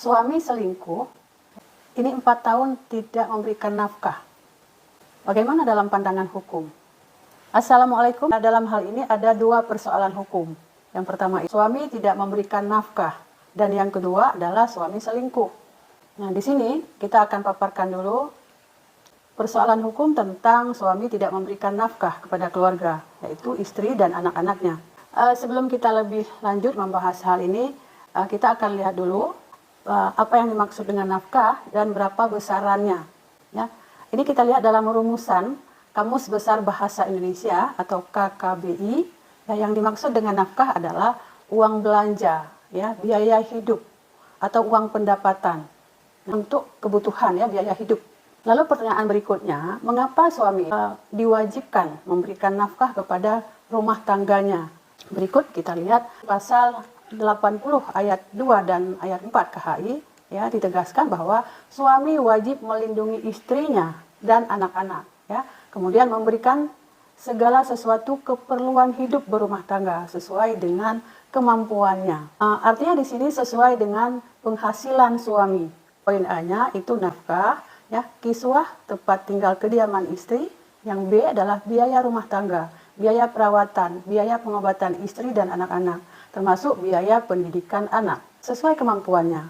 suami selingkuh, ini 4 tahun tidak memberikan nafkah. Bagaimana dalam pandangan hukum? Assalamualaikum. Dalam hal ini ada 2 persoalan hukum. Yang pertama, suami tidak memberikan nafkah. Dan yang kedua adalah suami selingkuh. Nah, di sini kita akan paparkan dulu persoalan hukum tentang suami tidak memberikan nafkah kepada keluarga, yaitu istri dan anak-anaknya. Sebelum kita lebih lanjut membahas hal ini, kita akan lihat dulu apa yang dimaksud dengan nafkah dan berapa besarannya. Ya, ini kita lihat dalam rumusan Kamus Besar Bahasa Indonesia atau KKBI. Ya, yang dimaksud dengan nafkah adalah uang belanja, ya, biaya hidup atau uang pendapatan untuk kebutuhan, ya, biaya hidup. Lalu pertanyaan berikutnya, mengapa suami diwajibkan memberikan nafkah kepada rumah tangganya? Berikut kita lihat pasal 80 ayat 2 dan ayat 4 KHI, ya, ditegaskan bahwa suami wajib melindungi istrinya dan anak-anak, ya, kemudian memberikan segala sesuatu keperluan hidup berumah tangga sesuai dengan kemampuannya. Artinya di sini sesuai dengan penghasilan suami. Poin A-nya itu nafkah, ya, kiswah tempat tinggal kediaman istri. Yang B adalah biaya rumah tangga, biaya perawatan, biaya pengobatan istri dan anak-anak, termasuk biaya pendidikan anak sesuai kemampuannya.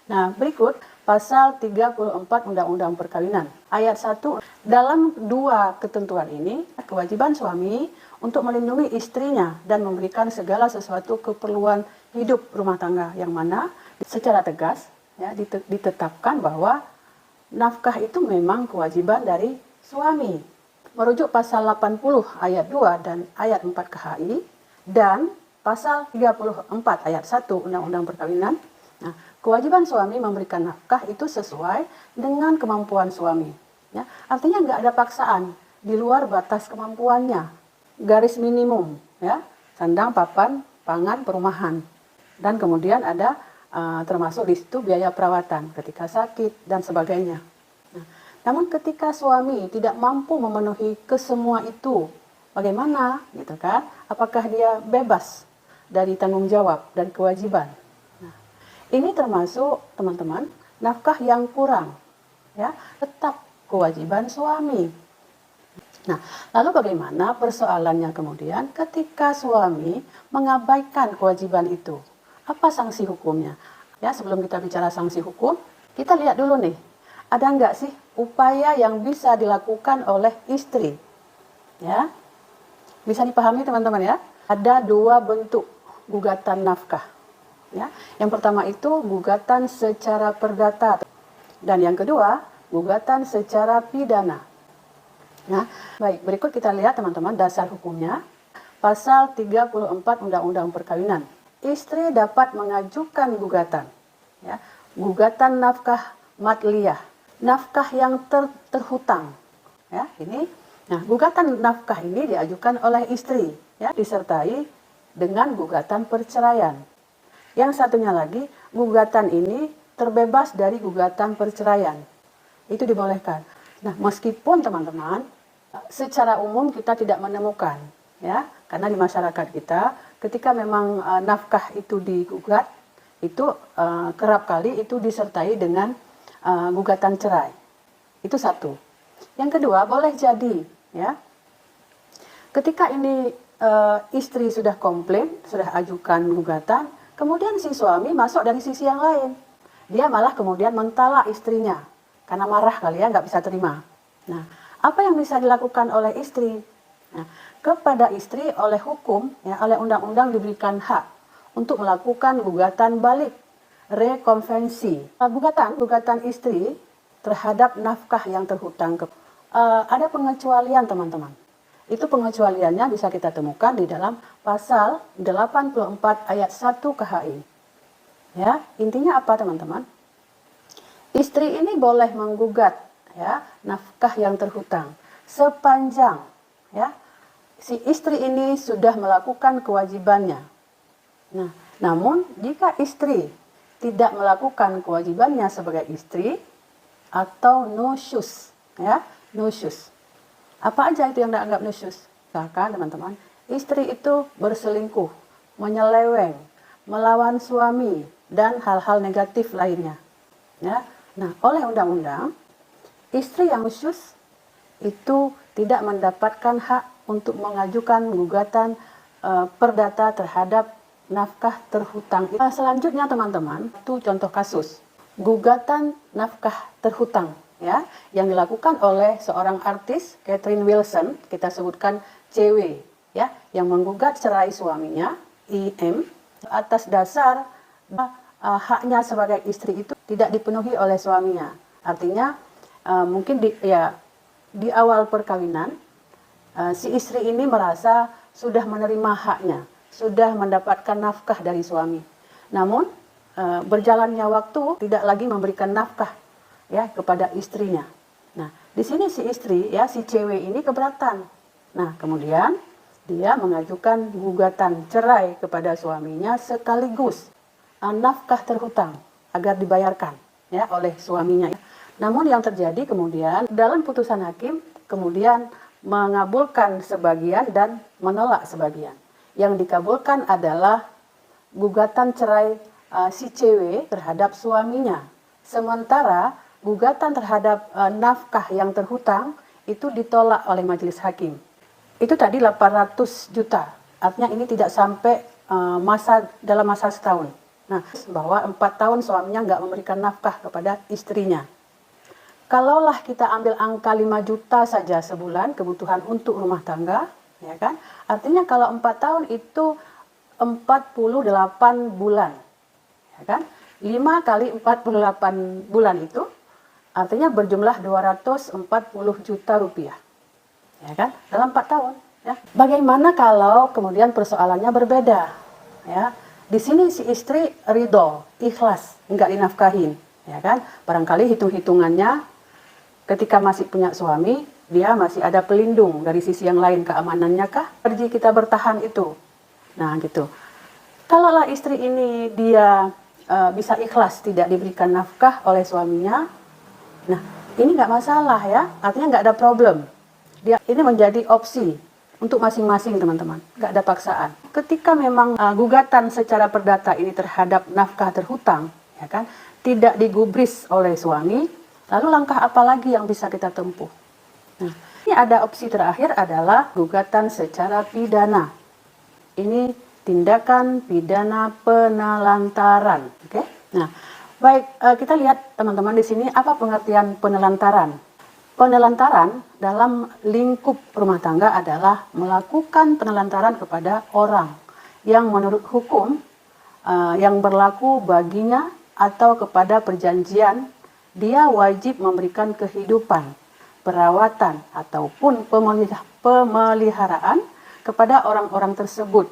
Nah, berikut pasal 34 Undang-Undang Perkawinan ayat 1. Dalam 2 ketentuan ini, kewajiban suami untuk melindungi istrinya dan memberikan segala sesuatu keperluan hidup rumah tangga, yang mana secara tegas, ya, ditetapkan bahwa nafkah itu memang kewajiban dari suami. Merujuk pasal 80 ayat 2 dan ayat 4 KHI dan pasal 34 ayat 1 Undang-Undang Perkawinan. Nah, kewajiban suami memberikan nafkah itu sesuai dengan kemampuan suami. Ya, artinya nggak ada paksaan di luar batas kemampuannya. Garis minimum, ya, sandang, papan, pangan, perumahan. Dan kemudian ada termasuk di situ biaya perawatan ketika sakit dan sebagainya. Nah, namun ketika suami tidak mampu memenuhi kesemua itu, bagaimana, gitu kan? Apakah dia bebas dari tanggung jawab dan kewajiban? Ini termasuk, teman-teman, nafkah yang kurang, ya, tetap kewajiban suami. Nah, lalu bagaimana persoalannya kemudian ketika suami mengabaikan kewajiban itu? Apa sanksi hukumnya? Ya, sebelum kita bicara sanksi hukum, kita lihat dulu nih, ada nggak sih upaya yang bisa dilakukan oleh istri? Ya, bisa dipahami teman-teman ya? Ada 2 bentuk gugatan nafkah. Ya, yang pertama itu gugatan secara perdata dan yang kedua gugatan secara pidana. Nah, baik, berikut kita lihat teman-teman dasar hukumnya. Pasal 34 Undang-Undang Perkawinan. Istri dapat mengajukan gugatan, ya, gugatan nafkah matliyah, nafkah yang terhutang. Ya, ini. Nah, gugatan nafkah ini diajukan oleh istri, ya, disertai dengan gugatan perceraian. Yang satunya lagi, gugatan ini terbebas dari gugatan perceraian. Itu dibolehkan. Nah, meskipun teman-teman, secara umum kita tidak menemukan, ya, karena di masyarakat kita, ketika memang nafkah itu digugat, itu kerap kali itu disertai dengan gugatan cerai. Itu satu. Yang kedua, boleh jadi, ya, ketika ini istri sudah komplain, sudah ajukan gugatan, kemudian si suami masuk dari sisi yang lain. Dia malah kemudian mentalak istrinya. Karena marah kali ya, nggak bisa terima. Nah, apa yang bisa dilakukan oleh istri? Nah, kepada istri oleh hukum, ya, oleh undang-undang diberikan hak untuk melakukan gugatan balik, rekonvensi. Gugatan istri terhadap nafkah yang terhutang. Ada pengecualian teman-teman. Itu pengecualiannya bisa kita temukan di dalam pasal 84 ayat 1 KHI. Ya, intinya apa teman-teman? Istri ini boleh menggugat, ya, nafkah yang terhutang sepanjang, ya, si istri ini sudah melakukan kewajibannya. Nah, namun jika istri tidak melakukan kewajibannya sebagai istri atau nusyus, ya, nusyus. Apa aja itu yang dianggap nusyus? Misalkan teman-teman, istri itu berselingkuh, menyeleweng, melawan suami, dan hal-hal negatif lainnya. Ya. Nah, oleh undang-undang, istri yang khusus itu tidak mendapatkan hak untuk mengajukan gugatan perdata terhadap nafkah terhutang. Selanjutnya teman-teman, itu contoh kasus gugatan nafkah terhutang ya yang dilakukan oleh seorang artis Catherine Wilson, kita sebutkan CW ya, yang menggugat cerai suaminya IM atas dasar haknya sebagai istri itu tidak dipenuhi oleh suaminya. Artinya mungkin di awal perkawinan si istri ini merasa sudah menerima haknya, sudah mendapatkan nafkah dari suami. Namun berjalannya waktu tidak lagi memberikan nafkah ya kepada istrinya. Nah, di sini si istri ya si cewek ini keberatan. Nah, kemudian dia mengajukan gugatan cerai kepada suaminya sekaligus nafkah terhutang agar dibayarkan ya oleh suaminya. Namun yang terjadi kemudian dalam putusan hakim kemudian mengabulkan sebagian dan menolak sebagian. Yang dikabulkan adalah gugatan cerai si cewek terhadap suaminya. Sementara gugatan terhadap nafkah yang terhutang itu ditolak oleh majelis hakim. Itu tadi 800 juta. Artinya ini tidak sampai dalam masa setahun. Nah, bahwa 4 tahun suaminya nggak memberikan nafkah kepada istrinya. Kalaulah kita ambil angka 5 juta saja sebulan kebutuhan untuk rumah tangga, ya kan? Artinya kalau 4 tahun itu 48 bulan. Ya kan? 5 kali 48 bulan itu artinya berjumlah 240 juta rupiah. Ya kan? Dalam 4 tahun. Ya. Bagaimana kalau kemudian persoalannya berbeda? Ya. Di sini si istri ridho, ikhlas, enggak dinafkahin. Ya kan? Barangkali hitung-hitungannya ketika masih punya suami, dia masih ada pelindung dari sisi yang lain, keamanannya kah? Energi kita bertahan itu. Nah gitu. Kalaulah istri ini dia bisa ikhlas tidak diberikan nafkah oleh suaminya, nah ini nggak masalah ya, artinya nggak ada problem. Ini menjadi opsi untuk masing-masing teman-teman, nggak ada paksaan. Ketika memang gugatan secara perdata ini terhadap nafkah terhutang, ya kan, tidak digubris oleh suami, lalu langkah apa lagi yang bisa kita tempuh? Nah, ini ada opsi terakhir adalah gugatan secara pidana. Ini tindakan pidana penelantaran. Oke? Nah, baik, kita lihat teman-teman di sini apa pengertian penelantaran. Penelantaran dalam lingkup rumah tangga adalah melakukan penelantaran kepada orang yang menurut hukum yang berlaku baginya atau kepada perjanjian dia wajib memberikan kehidupan, perawatan ataupun pemeliharaan kepada orang-orang tersebut.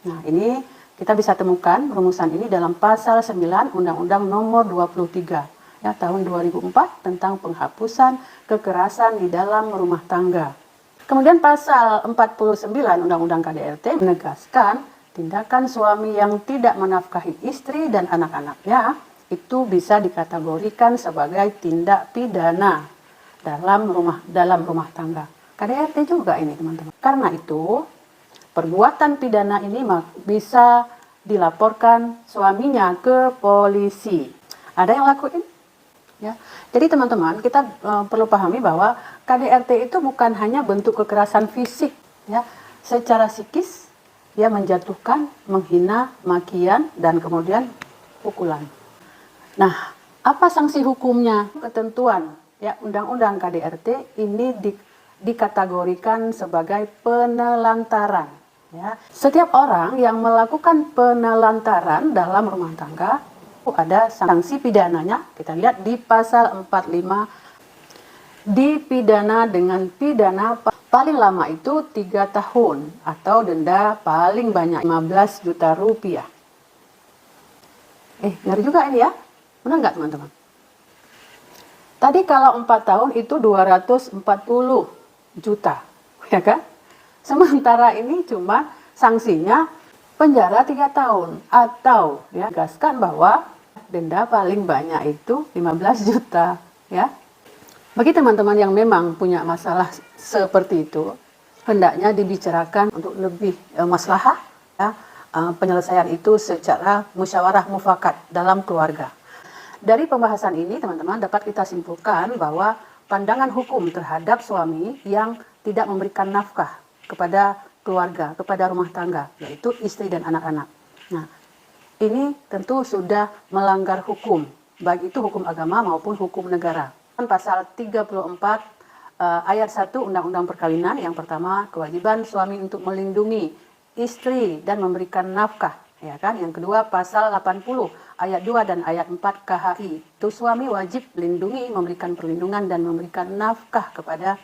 Nah, ini kita bisa temukan rumusan ini dalam pasal 9 Undang-Undang Nomor 23 ya tahun 2004 tentang penghapusan kekerasan di dalam rumah tangga. Kemudian pasal 49 Undang-Undang KDRT menegaskan tindakan suami yang tidak menafkahi istri dan anak-anaknya itu bisa dikategorikan sebagai tindak pidana dalam rumah tangga. KDRT juga ini, teman-teman. Karena itu perbuatan pidana ini bisa dilaporkan suaminya ke polisi. Ada yang lakuin? Ya. Jadi teman-teman, kita perlu pahami bahwa KDRT itu bukan hanya bentuk kekerasan fisik, ya. Secara psikis dia menjatuhkan, menghina, makian dan kemudian pukulan. Nah, apa sanksi hukumnya? Ketentuan ya Undang-Undang KDRT ini dikategorikan sebagai penelantaran. Ya. Setiap orang yang melakukan penelantaran dalam rumah tangga ada sanksi pidananya. Kita lihat di pasal 45, dipidana dengan pidana paling lama itu 3 tahun atau denda paling banyak 15 juta rupiah. Ngeri juga ini ya. Benar nggak teman-teman? Tadi kalau 4 tahun itu 240 juta, ya kan? Sementara ini cuma sanksinya penjara 3 tahun atau ya gaskan bahwa denda paling banyak itu 15 juta ya. Bagi teman-teman yang memang punya masalah seperti itu, hendaknya dibicarakan untuk lebih maslahah ya. penyelesaian itu secara musyawarah mufakat dalam keluarga. Dari pembahasan ini teman-teman dapat kita simpulkan bahwa pandangan hukum terhadap suami yang tidak memberikan nafkah kepada keluarga, kepada rumah tangga, yaitu istri dan anak-anak. Nah, ini tentu sudah melanggar hukum, baik itu hukum agama maupun hukum negara. Pasal 34 ayat 1 Undang-Undang Perkawinan, yang pertama kewajiban suami untuk melindungi istri dan memberikan nafkah, ya kan? Yang kedua pasal 80 ayat 2 dan ayat 4 KHI, itu suami wajib melindungi, memberikan perlindungan dan memberikan nafkah kepada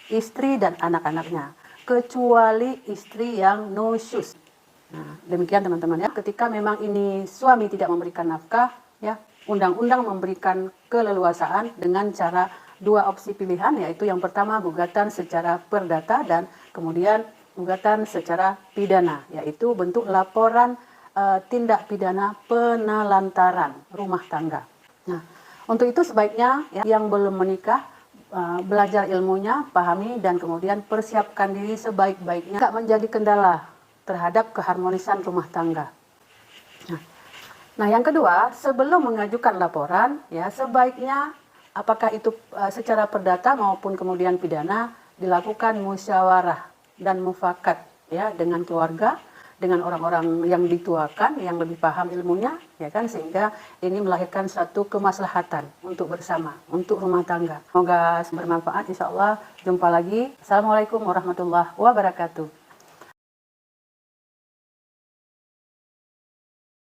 istri dan anak-anaknya, kecuali istri yang nusyuz. Nah, demikian teman-teman ya. Ketika memang ini suami tidak memberikan nafkah, ya, undang-undang memberikan keleluasaan dengan cara dua opsi pilihan, yaitu yang pertama gugatan secara perdata dan kemudian gugatan secara pidana, yaitu bentuk laporan tindak pidana penelantaran rumah tangga. Nah, untuk itu sebaiknya ya, yang belum menikah belajar ilmunya, pahami dan kemudian persiapkan diri sebaik-baiknya, tidak menjadi kendala terhadap keharmonisan rumah tangga. Nah, yang kedua, sebelum mengajukan laporan, ya sebaiknya apakah itu secara perdata maupun kemudian pidana dilakukan musyawarah dan mufakat ya dengan keluarga, dengan orang-orang yang dituakan, yang lebih paham ilmunya, ya kan, sehingga ini melahirkan satu kemaslahatan untuk bersama, untuk rumah tangga. Semoga bermanfaat, insya Allah. Jumpa lagi. Assalamualaikum warahmatullahi wabarakatuh.